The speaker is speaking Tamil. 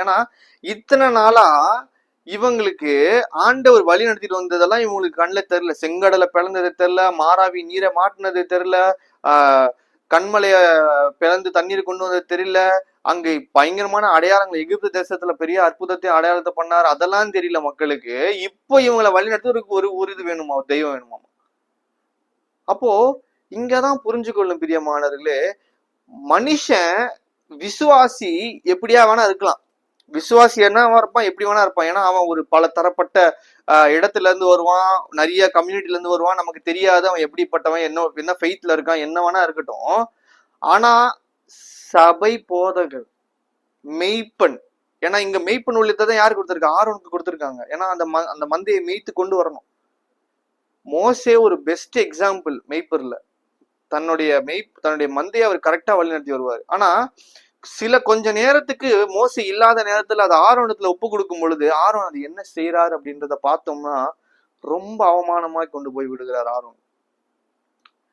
ஏன்னா இத்தனை நாளா இவங்களுக்கு ஆண்டவர் வழி நடத்திட்டு வந்ததெல்லாம் இவங்களுக்கு கண்ணில் தெரியல. செங்கடலை பிளந்தது தெரியல, மாறாவி நீரை மாட்டினது தெரியல, கண்மலைய பிளந்து தண்ணீர் கொண்டு வந்தது தெரியல, அங்க பயங்கரமான அடையாளங்கள் எகிப்து தேசத்துல பெரிய அற்புதத்தை அடையாளத்தை பண்ணாரு, அதெல்லாம் தெரியல மக்களுக்கு. இப்போ இவங்களை வழி நடத்த ஒரு இது வேணுமா, தெய்வம் வேணுமா? அப்போ இங்கதான் புரிஞ்சுக்கொள்ளும் பிரியமானவர்களே, மனுஷன் விசுவாசி எப்படியா வேணா இருக்கலாம். விசுவாசி என்னவா இருப்பான், எப்படி வேணா இருப்பான். ஏன்னா அவன் ஒரு பல தரப்பட்ட இடத்துல இருந்து வருவான், நிறைய கம்யூனிட்டில இருந்து வருவான், நமக்கு தெரியாது அவன் எப்படிப்பட்டவன், என்ன ஃபெய்த்ல இருக்கான், என்ன வேணா இருக்கட்டும். ஆனா சபை போதகர், மெய்ப்பன், ஏன்னா இங்க மெய்ப்பன் உள்ளதான் யாரு கொடுத்திருக்காங்க? ஆரோனுக்கு கொடுத்திருக்காங்க. ஏன்னா அந்த மந்தையை மேய்த்து கொண்டு வரணும். மோசே ஒரு பெஸ்ட் எக்ஸாம்பிள் மெய்ப்பர்ல. தன்னுடைய மந்தையை அவர் கரெக்டா வழி நடத்தி வருவார். ஆனா சில கொஞ்ச நேரத்துக்கு மோசே இல்லாத நேரத்துல அது ஆரோனத்துல ஒப்பு கொடுக்கும் பொழுது ஆரோன் அது என்ன செய்யறாரு அப்படின்றத பார்த்தோம்னா ரொம்ப அவமானமாய் கொண்டு போய் விடுகிறார் ஆரோன்.